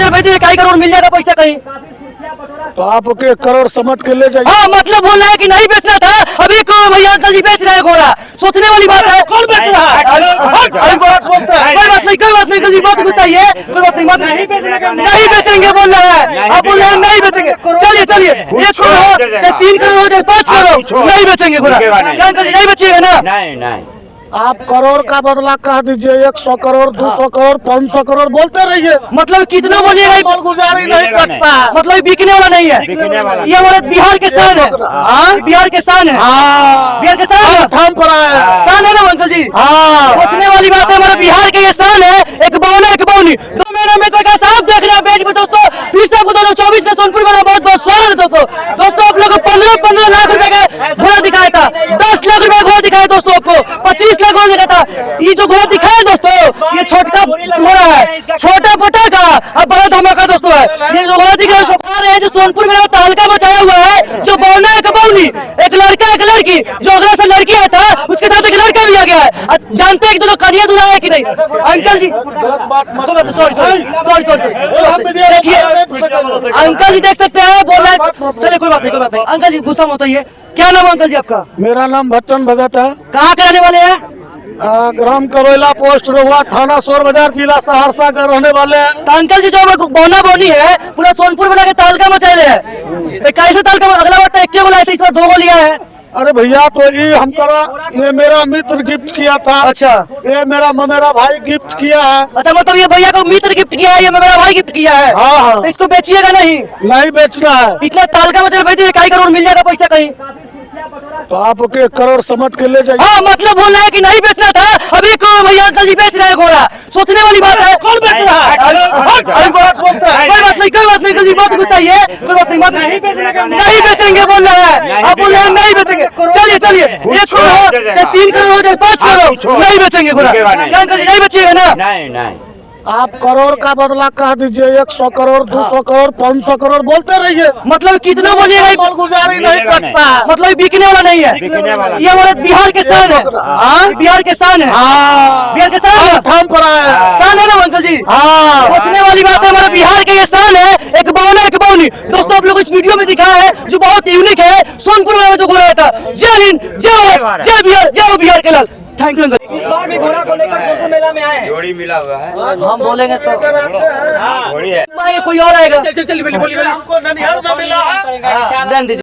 मचल बेच दिए, 2 करोड़ मिल जाएगा पैसा कहीं। तो आप 1 करोड़ समझ के ले जाइए। हाँ, मतलब बोल रहा है कि नहीं बेचना था, अभी भैया अंकल जी बेच रहे हैं घोड़ा। सोचने वाली बात है। कौन बेच रहा है? कोई बात नहीं अंकल जी, बात गुस्सा ही है, कोई बात नहीं नहीं बेचेंगे बोल रहा है। आप बोल रहे हैं नहीं बेचेंगे, चलिए 1 करोड़ हो चाहे 3 करोड़ हो चाहे 5 करोड़ नहीं बेचेंगे घोड़ा। अंकल जी नहीं बेचिएगा ना? नहीं आप करोड़ का बदला कह दीजिए, 100 करोड़ 200 करोड़ 500 करोड़ बोलते रहिए। मतलब कितना बोलिएगा, मालगुजारी नहीं करता है, मतलब बिकने वाला नहीं है। ये हमारे बिहार के शान है। बिहार के शान है, बिहार के शान है, थाम पड़ा है, शान है ना अंकल जी? सोचने वाली बात है, हमारे बिहार के ये शान है। एक बावनी 2 महीना में तो कैसा आप देख रहे हैं बेच में दोस्तों। फिर से आपको 2024 का सोनपुर मेला बहुत बहुत स्वागत है दोस्तों। आप लोग को 15 लाख रुपए का घोड़ा दिखाया था, 10 लाख रुपए घोड़ा दिखाया दोस्तों, आपको 25 लाख घोड़ा दिखाया था। ये जो घोड़ा दिखाया दोस्तों, ये छोटा घोड़ा है, छोटा पोटा का अब बड़ा धमाका दोस्तों है। ये जो घोड़ा दिख रहा है जो सोनपुर में तहलका मचाया हुआ है, जो बावनी एक लड़का एक लड़की, जो अगला से लड़की आया था उसके साथ एक लड़का भी आ गया है। जानते हैं कि दोनों कन्या दूल्हा है कि नहीं अंकल जी? सॉरी देखिए अंकल जी देख सकते हैं, बोल रहे हैं। चलिए कोई बात नहीं अंकल जी, गुस्सा मत होइए। क्या नाम है अंकल जी आपका? मेरा नाम भट्टन भगत है। कहाँ के रहने वाले हैं? ग्राम करोला, पोस्ट रोहुआ, थाना सोर बाजार, जिला सहरसा का रहने वाले हैं। तो अंकल जी जो बावनी है पूरा सोनपुर बना के तहलका मचाए है, कैसे तहलका? अगला बार तो 1 लाया था, इस बार 2 गो लिया है। अरे भैया तो ये मेरा मित्र गिफ्ट किया था। अच्छा, ये मेरा भाई गिफ्ट किया है। अच्छा मतलब ये भैया को मित्र गिफ्ट किया है, ये मेरा भाई गिफ्ट किया है। हाँ। तो इसको बेचिएगा नहीं बेचना है। इतना तहलका मचल बेच दिए, 2 करोड़ मिल जाएगा पैसा कहीं। तो आप 1 करोड़ समझ के ले जाइए। हाँ, मतलब बोल रहा है कि नहीं बेचना था, अभी भैया अंकल जी बेच रहे हैं घोड़ा। सोचने वाली बात है। कौन बेच रहा है? कोई बात नहीं अंकल जी, बात गुस्सा ही है, कोई बात नहीं बेचेंगे बोल रहा है। आप बोल रहे हैं नहीं बेचेंगे, चलिए 1 करोड़ हो चाहे 3 करोड़ हो चाहे 5 करोड़ नहीं बेचेंगे घोड़ा। अंकल जी नहीं बेचिएगा ना? नहीं आप करोड़ का बदला कह दीजिए, 100 करोड़ 200 करोड़ 500 करोड़ बोलते रहिए। मतलब कितना बोलिएगा, मालगुजारी नहीं करता है, मतलब बिकने वाला नहीं है। ये हमारे बिहार के शान है। बिहार के शान है, बिहार के शान है, थाम पड़ा है, शान है ना अंकल जी? सोचने वाली बात है, हमारे बिहार के ये शान है। एक बावनी दोस्तों, आप लोग इस वीडियो में दिखा है जो बहुत यूनिक है। सोनपुर में जो घोड़ा था। जय हिंद, जय बिहार, जय बिहार के लाल। Thank you uncle. इस बार भी घोड़ा को लेकर सोनपुर मेला में आए। जोड़ी मिला हुआ है, हम बोलेंगे तो जोड़ी है। कोई और आएगा। चल बोलिए। हमको ननिहाल में मिला है। रहने दीजिए।